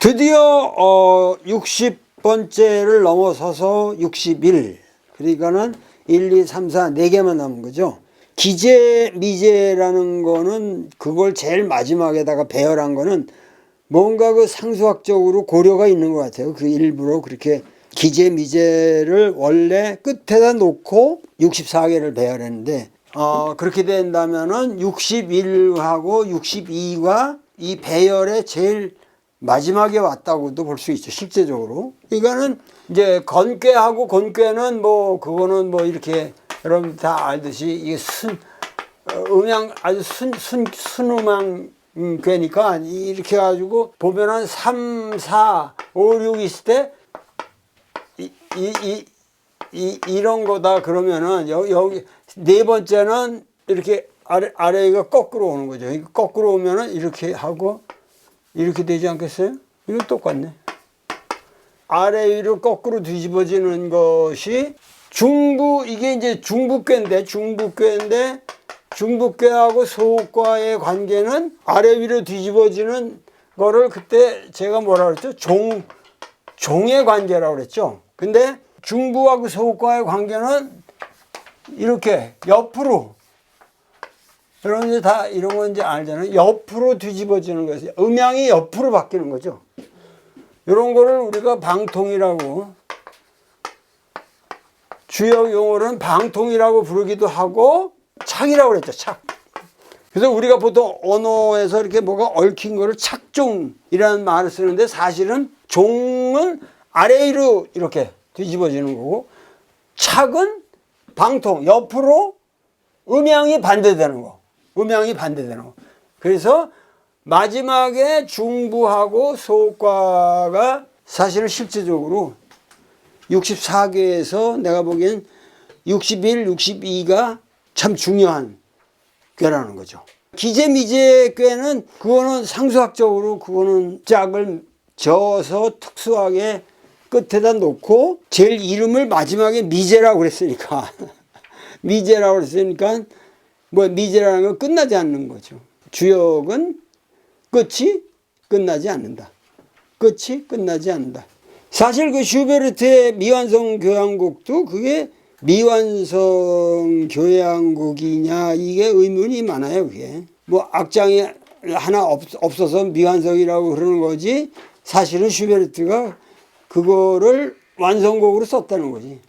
드디어 60번째를 넘어서서 61. 그러니까는 1, 2, 3, 4, 4개만 남은 거죠. 기재, 미재라는 거는 그걸 제일 마지막에다가 배열한 거는 뭔가 그 상수학적으로 고려가 있는 것 같아요. 그 일부러 그렇게 기재, 미재를 원래 끝에다 놓고 64개를 배열했는데 그렇게 된다면은 61하고 62가 이 배열의 제일 마지막에 왔다고도 볼 수 있죠. 실제적으로. 이거는 이제 건괴하고 곤괴는 뭐 그거는 뭐 이렇게 여러분 다 알듯이 이게 음양 아주 순음양 괴니까 이렇게 해가지고 보면은 3, 4, 5, 6 있을 때 이런 거다 그러면은 여기 네 번째는 이렇게 아래가 거꾸로 오는 거죠. 거꾸로 오면은 이렇게 하고 이렇게 되지 않겠어요? 이거 똑같네. 아래 위로 거꾸로 뒤집어지는 것이 이게 이제 중부괴인데 중부괴하고 소과의 관계는 아래 위로 뒤집어지는 거를 그때 제가 뭐라 그랬죠? 종의 관계라고 그랬죠. 근데 중부하고 소과의 관계는 이렇게 옆으로, 여러분들 다 이런 거 이제 알잖아요. 옆으로 뒤집어지는 거예요. 음양이 옆으로 바뀌는 거죠. 이런 거를 우리가 방통이라고, 주역 용어로는 방통이라고 부르기도 하고 착이라고 그랬죠. 착. 그래서 우리가 보통 언어에서 이렇게 뭐가 얽힌 거를 착종이라는 말을 쓰는데 사실은 종은 아래 위로 이렇게 뒤집어지는 거고 착은 방통, 옆으로 음양이 반대되는 거. 음양이 반대되는 거. 그래서 마지막에 중부하고 소과가 사실은 실제적으로 64괴에서 내가 보기엔 61, 62가 참 중요한 괴라는 거죠. 기재, 미재 괴는 그거는 상수학적으로 그거는 짝을 저어서 특수하게 끝에다 놓고 제일 이름을 마지막에 미재라고 그랬으니까 미재라고 그랬으니까 뭐 미재라는 건 끝나지 않는 거죠. 주역은 끝이 끝나지 않는다. 끝이 끝나지 않는다. 사실 그 슈베르트의 미완성 교향곡도 그게 미완성 교향곡이냐 이게 의문이 많아요. 그게 뭐 악장이 하나 없어서 미완성이라고 그러는 거지 사실은 슈베르트가 그거를 완성곡으로 썼다는 거지.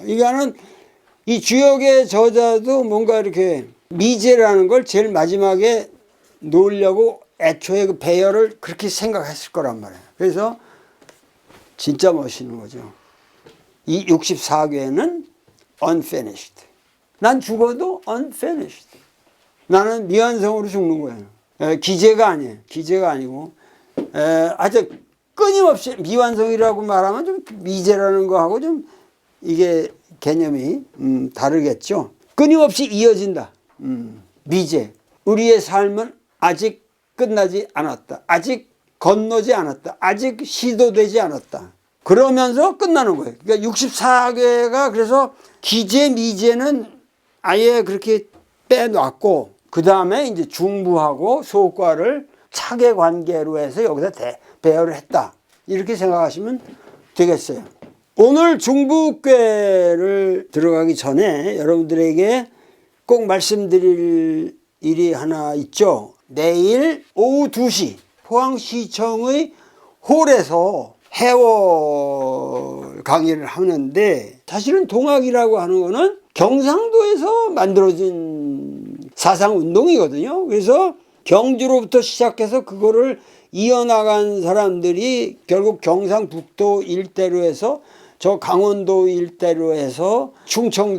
이거는 이 주역의 저자도 뭔가 이렇게 미제라는 걸 제일 마지막에 놓으려고 애초에 그 배열을 그렇게 생각했을 거란 말이에요. 그래서 진짜 멋있는 거죠. 이 64괴는 unfinished. 난 죽어도 unfinished. 나는 미완성으로 죽는 거예요. 기재가 아니에요. 기재가 아니고 아주 끊임없이 미완성이라고 말하면 좀 미제라는 거하고 좀 이게 개념이 다르겠죠. 끊임없이 이어진다. 미제. 우리의 삶은 아직 끝나지 않았다. 아직 건너지 않았다. 아직 시도되지 않았다. 그러면서 끝나는 거예요. 그러니까 64괴가 그래서 기재, 미제는 아예 그렇게 빼놨고 그 다음에 이제 중부하고 소과를 착의 관계로 해서 여기다 배열을 했다. 이렇게 생각하시면 되겠어요. 오늘 중부괴를 들어가기 전에 여러분들에게 꼭 말씀드릴 일이 하나 있죠. 내일 오후 2시 포항시청의 홀에서 해월 강의를 하는데 사실은 동학이라고 하는 거는 경상도에서 만들어진 사상운동이거든요. 그래서 경주로부터 시작해서 그거를 이어나간 사람들이 결국 경상북도 일대로 해서 저 강원도 일대로 해서 충청도로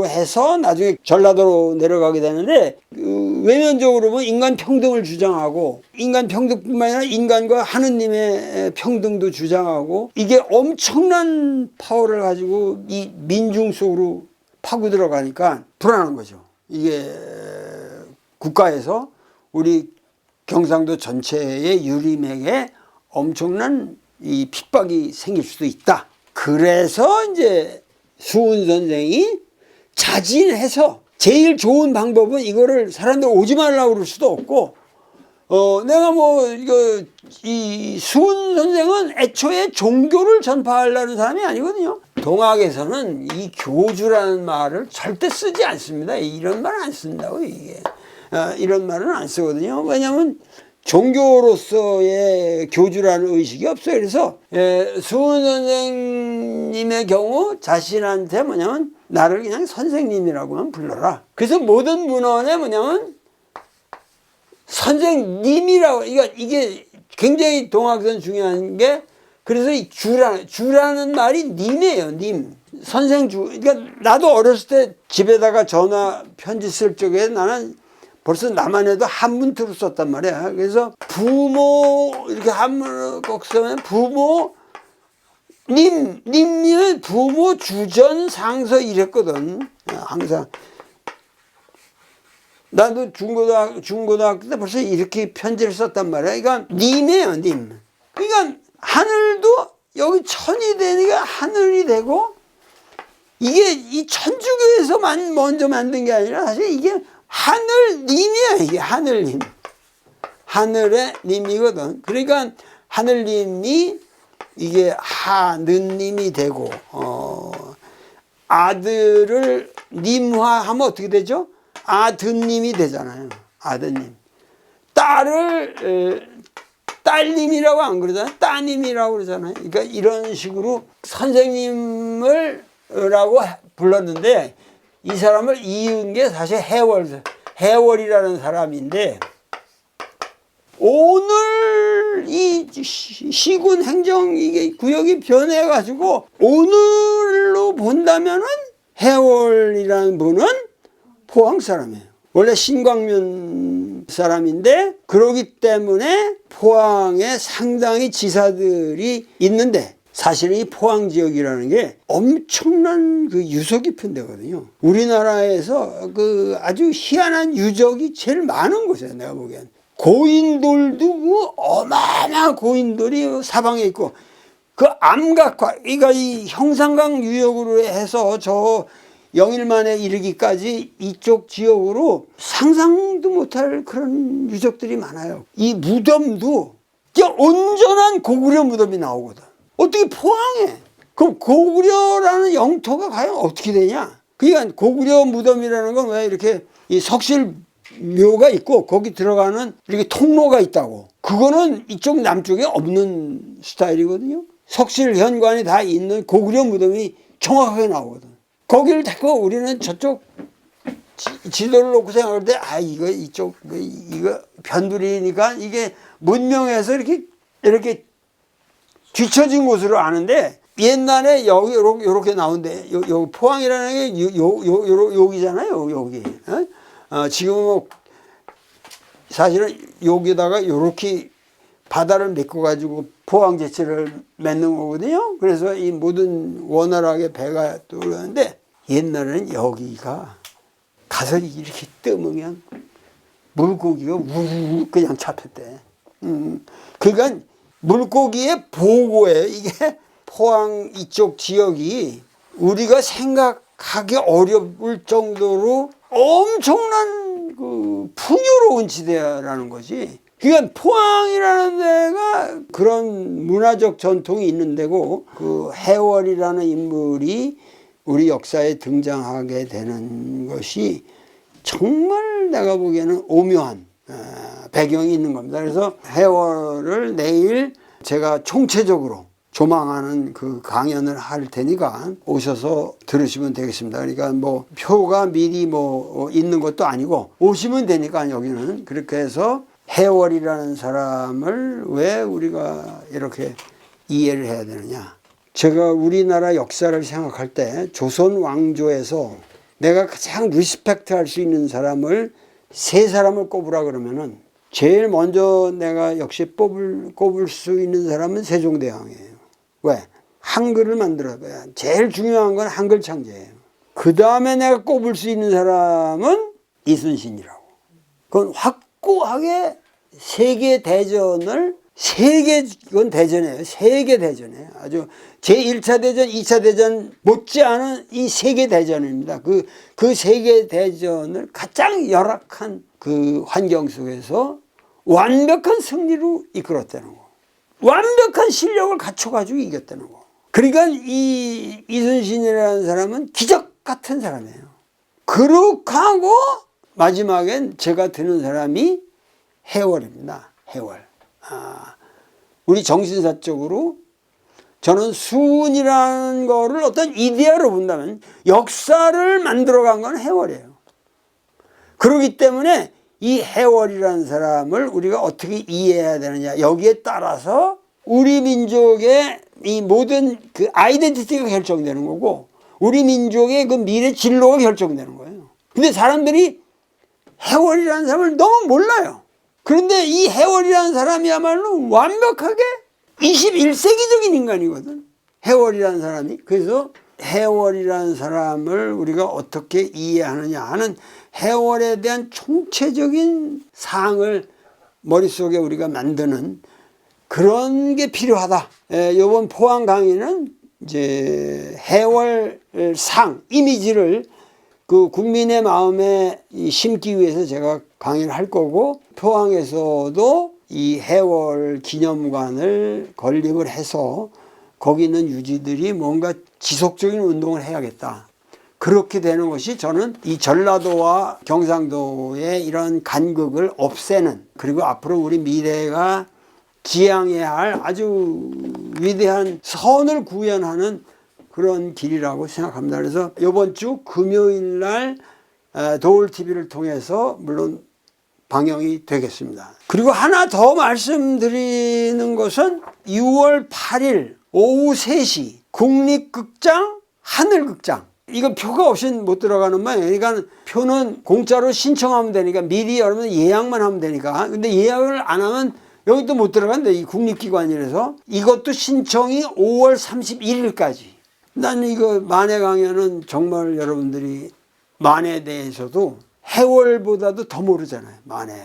해서 나중에 전라도로 내려가게 되는데 외면적으로 보면 인간 평등을 주장하고 인간 평등뿐만 아니라 인간과 하느님의 평등도 주장하고 이게 엄청난 파워를 가지고 이 민중 속으로 파고 들어가니까 불안한 거죠. 이게 국가에서 우리 경상도 전체의 유림에게 엄청난 이 핍박이 생길 수도 있다. 그래서 이제 수훈 선생이 자진해서 제일 좋은 방법은 이거를 사람들 오지 말라고 그럴 수도 없고 내가 뭐 이거 이 수은 선생은 애초에 종교를 전파하려는 사람이 아니거든요. 동학에서는 이 교주라는 말을 절대 쓰지 않습니다. 이런 말 안 쓴다고 이게. 이런 말은 안 쓰거든요. 왜냐하면 종교로서의 교주라는 의식이 없어요. 그래서 수은 선생님의 경우 자신한테 뭐냐면 나를 그냥 선생님이라고만 불러라. 그래서 모든 문헌에 뭐냐면 선생님이라고, 이게 굉장히 동학에서는 중요한 게, 그래서 이 주라는 말이 님이에요, 님. 선생주. 그러니까 나도 어렸을 때 집에다가 전화 편지 쓸 적에 나는 벌써 나만 해도 한문투로 썼단 말이야. 그래서 부모, 이렇게 한문을 꼭 쓰면 부모, 님이면 부모 주전 상서 이랬거든. 항상. 나도 중고등학교 때 벌써 이렇게 편지를 썼단 말이야. 그러니까 님이에요, 님. 그러니까 하늘도 여기 천이 되니까 하늘이 되고, 이게 이 천주교에서만 먼저 만든 게 아니라 사실 이게 하늘님이야. 이게 하늘님. 하늘의 님이거든. 그러니까 하늘님이 이게 하느님이 되고, 아들을 님화하면 어떻게 되죠? 아드님이 되잖아요. 아드님. 딸을 딸님이라고 안 그러잖아요. 따님이라고 그러잖아요. 그러니까 이런 식으로 선생님을 라고 불렀는데, 이 사람을 이은 게 사실 해월이라는 사람인데, 오늘 이 시군 행정 이게 구역이 변해가지고 오늘로 본다면은 해월이라는 분은 포항 사람이에요. 원래 신광면 사람인데, 그러기 때문에 포항에 상당히 지사들이 있는데, 사실은 이 포항 지역이라는 게 엄청난 그 유서 깊은 데거든요. 우리나라에서 그 아주 희한한 유적이 제일 많은 곳이에요, 내가 보기엔. 고인돌도 그 어마어마한 고인돌이 사방에 있고, 그 암각화, 그러니까 이 형산강 유역으로 해서 저 영일만에 이르기까지 이쪽 지역으로 상상도 못할 그런 유적들이 많아요. 이 무덤도 온전한 고구려 무덤이 나오거든. 어떻게 포항해? 그럼 고구려라는 영토가 과연 어떻게 되냐? 그러니까 고구려 무덤이라는 건 왜 이렇게 이 석실묘가 있고 거기 들어가는 이렇게 통로가 있다고. 그거는 이쪽 남쪽에 없는 스타일이거든요. 석실 현관이 다 있는 고구려 무덤이 정확하게 나오거든. 거기를 자꾸 우리는 저쪽 지도를 놓고 생각할 때, 이쪽 이거 변두리니까 이게 문명에서 이렇게 뒤처진 곳으로 아는데, 옛날에 여기 요렇게 나온대. 여기 포항이라는 게 여기잖아요. 여기. 지금은 사실은 여기다가 요렇게 바다를 메꿔 가지고 포항 제철을 맺는 거거든요. 그래서 이 모든 원활하게 배가 떠오르는데, 옛날에는 여기가 가서 이렇게 떠으면 물고기가 우르르 그냥 잡혔대. 그러니까 물고기의 보고에, 이게 포항 이쪽 지역이 우리가 생각하기 어려울 정도로 엄청난 그 풍요로운 지대라는 거지. 그러니까 포항이라는 데가 그런 문화적 전통이 있는 데고, 그 해월이라는 인물이 우리 역사에 등장하게 되는 것이 정말 내가 보기에는 오묘한 배경이 있는 겁니다. 그래서 해월을 내일 제가 총체적으로 조망하는 그 강연을 할 테니까 오셔서 들으시면 되겠습니다. 그러니까 뭐 표가 미리 뭐 있는 것도 아니고 오시면 되니까 여기는. 그렇게 해서 해월이라는 사람을 왜 우리가 이렇게 이해를 해야 되느냐. 제가 우리나라 역사를 생각할 때 조선 왕조에서 내가 가장 리스펙트 할 수 있는 사람을 세 사람을 꼽으라 그러면은 제일 먼저 내가 역시 꼽을 수 있는 사람은 세종대왕이에요. 왜? 한글을 만들어봐야 제일 중요한 건 한글 창제예요. 그 다음에 내가 꼽을 수 있는 사람은 이순신이라고. 그건 확고하게 이건 대전이에요. 세계 대전이에요. 아주 제1차 대전, 2차 대전 못지않은 이 세계 대전입니다. 그 세계 대전을 가장 열악한 그 환경 속에서 완벽한 승리로 이끌었다는 거. 완벽한 실력을 갖춰가지고 이겼다는 거. 그러니까 이 이순신이라는 사람은 기적 같은 사람이에요. 그렇게 하고 마지막엔 제가 드는 사람이 해월입니다. 해월. 우리 정신사적으로 저는 수운이라는 거를 어떤 이데아로 본다면 역사를 만들어간 건 해월이에요. 그렇기 때문에 이 해월이라는 사람을 우리가 어떻게 이해해야 되느냐, 여기에 따라서 우리 민족의 이 모든 그 아이덴티티가 결정되는 거고 우리 민족의 그 미래 진로가 결정되는 거예요. 근데 사람들이 해월이라는 사람을 너무 몰라요. 그런데 이 해월이라는 사람이야말로 완벽하게 21세기적인 인간이거든. 해월이라는 사람이. 그래서 해월이라는 사람을 우리가 어떻게 이해하느냐 하는 해월에 대한 총체적인 사항을 머릿속에 우리가 만드는 그런 게 필요하다. 이번 포항 강의는 이제 해월상 이미지를 그 국민의 마음에 심기 위해서 제가 강의를 할 거고, 포항에서도 이 해월 기념관을 건립을 해서 거기 있는 유지들이 뭔가 지속적인 운동을 해야겠다. 그렇게 되는 것이 저는 이 전라도와 경상도의 이런 간극을 없애는, 그리고 앞으로 우리 미래가 지향해야 할 아주 위대한 선을 구현하는 그런 길이라고 생각합니다. 그래서 이번 주 금요일 날 도울TV를 통해서 물론 방영이 되겠습니다. 그리고 하나 더 말씀드리는 것은 6월 8일 오후 3시 국립극장 하늘극장, 이건 표가 없이 못 들어가는 모양이에요. 그러니까 표는 공짜로 신청하면 되니까 미리 여러분 예약만 하면 되니까. 근데 예약을 안 하면 여기도 못 들어간대, 이 국립기관이라서. 이것도 신청이 5월 31일까지. 나는 이거 만해 강연은 정말 여러분들이 만해에 대해서도 해월보다도 더 모르잖아요. 만해.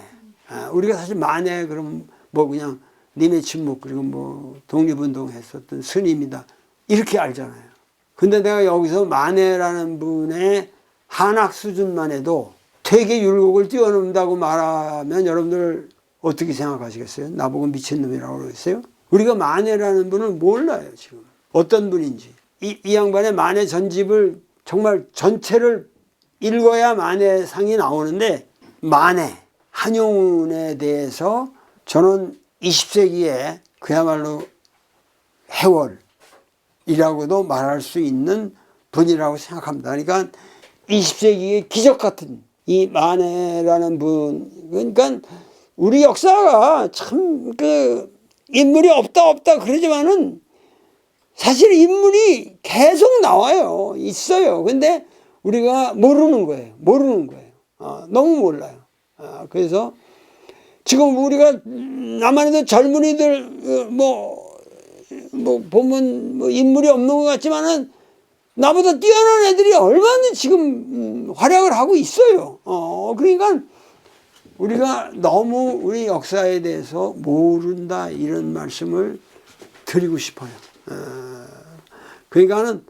우리가 사실 만해 그럼 뭐 그냥 님의 침묵 그리고 뭐 독립운동 했었던 스님이다 이렇게 알잖아요. 근데 내가 여기서 만해라는 분의 한학 수준만 해도 퇴계 율곡을 뛰어넘는다고 말하면 여러분들 어떻게 생각하시겠어요? 나보고 미친놈이라고 그러겠어요? 우리가 만해라는 분을 몰라요. 지금 어떤 분인지. 이 양반의 만해 전집을 정말 전체를 읽어야 만해상이 나오는데, 만해 한용운에 대해서 저는 20세기에 그야말로 해월이라고도 말할 수 있는 분이라고 생각합니다. 그러니까 20세기의 기적 같은 이 만해라는 분, 그러니까 우리 역사가 참 그 인물이 없다 그러지만은 사실 인물이 계속 나와요. 있어요. 근데 우리가 모르는 거예요. 너무 몰라요. 그래서 지금 우리가 나만 해도 젊은이들 뭐 보면 뭐 인물이 없는 것 같지만은 나보다 뛰어난 애들이 얼마나 지금 활약을 하고 있어요. 그러니까 우리가 너무 우리 역사에 대해서 모른다 이런 말씀을 드리고 싶어요. 그러니까는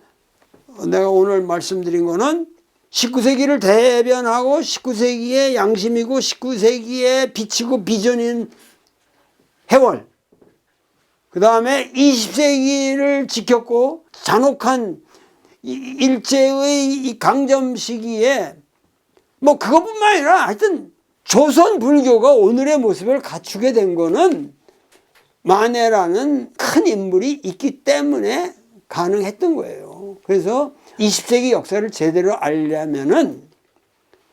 내가 오늘 말씀드린 거는 19세기를 대변하고 19세기의 양심이고 19세기의 빛이고 비전인 해월, 그 다음에 20세기를 지켰고 잔혹한 일제의 이 강점 시기에 뭐 그것뿐만 아니라 하여튼 조선 불교가 오늘의 모습을 갖추게 된 거는 만해라는 큰 인물이 있기 때문에 가능했던 거예요. 그래서 20세기 역사를 제대로 알려면은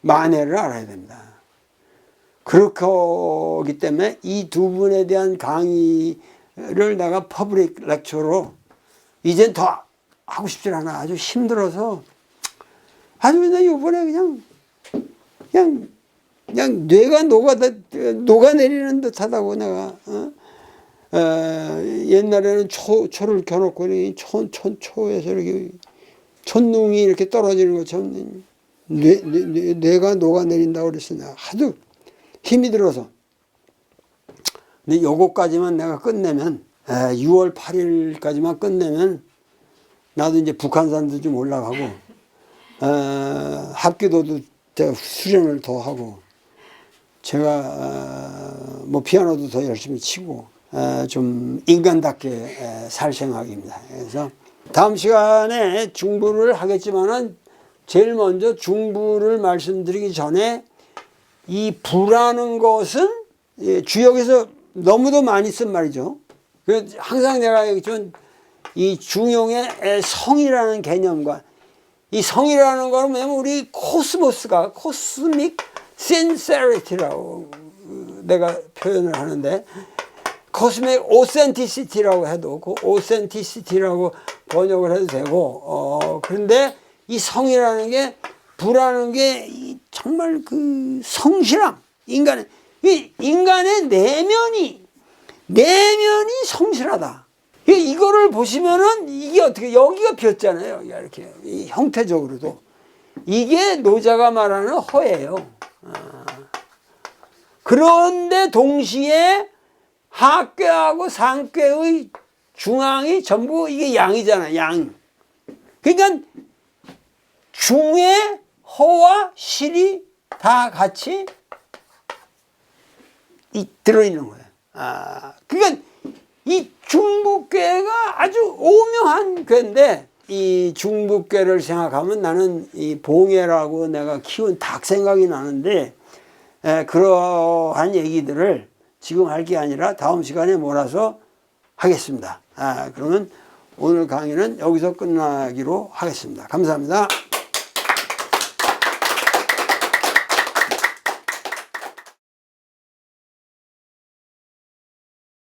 만해를 알아야 됩니다. 그렇기 때문에 이 두 분에 대한 강의를 내가 퍼블릭 렉처로 이젠 더 하고 싶지 않아. 아주 힘들어서 아주 그냥 이번에 그냥 뇌가 녹아내리는 듯하다고 내가. 옛날에는 초를 켜놓고 초에서 이렇게 촛농이 이렇게 떨어지는 것처럼 뇌가 녹아내린다고 그랬어. 내가 하도 힘이 들어서. 근데 요거까지만 내가 끝내면 6월 8일까지만 끝내면 나도 이제 북한산도 좀 올라가고 합기도도 제가 수련을 더 하고 제가 뭐 피아노도 더 열심히 치고 좀 인간답게 살 생각입니다. 그래서 다음 시간에 중부를 하겠지만은 제일 먼저 중부를 말씀드리기 전에 이 부라는 것은 주역에서 너무도 많이 쓴 말이죠. 그래서 항상 내가 얘기했지만 이 중용의 성이라는 개념과 이 성이라는 거는 뭐냐면 우리 코스모스가 코스믹 신세리티라고 내가 표현을 하는데 코스믹 오센티시티라고 해도 그 오센티시티라고 번역을 해도 되고 그런데 이 성이라는 게 부라는 게 정말 그 성실함 인간의 내면이 성실하다. 이거를 보시면은 이게 어떻게 여기가 비었잖아요. 여기가 이렇게 이 형태적으로도 이게 노자가 말하는 허예요. 그런데 동시에 하괴하고 상괴의 중앙이 전부 이게 양이잖아요. 양. 그러니까 중에 허와 실이 다 같이 들어있는 거예요. 그러니까 이 중부괴가 아주 오묘한 괴인데 이 중부괴를 생각하면 나는 이 봉해라고 내가 키운 닭 생각이 나는데 그러한 얘기들을 지금 할 게 아니라 다음 시간에 몰아서 하겠습니다. 그러면 오늘 강의는 여기서 끝나기로 하겠습니다. 감사합니다.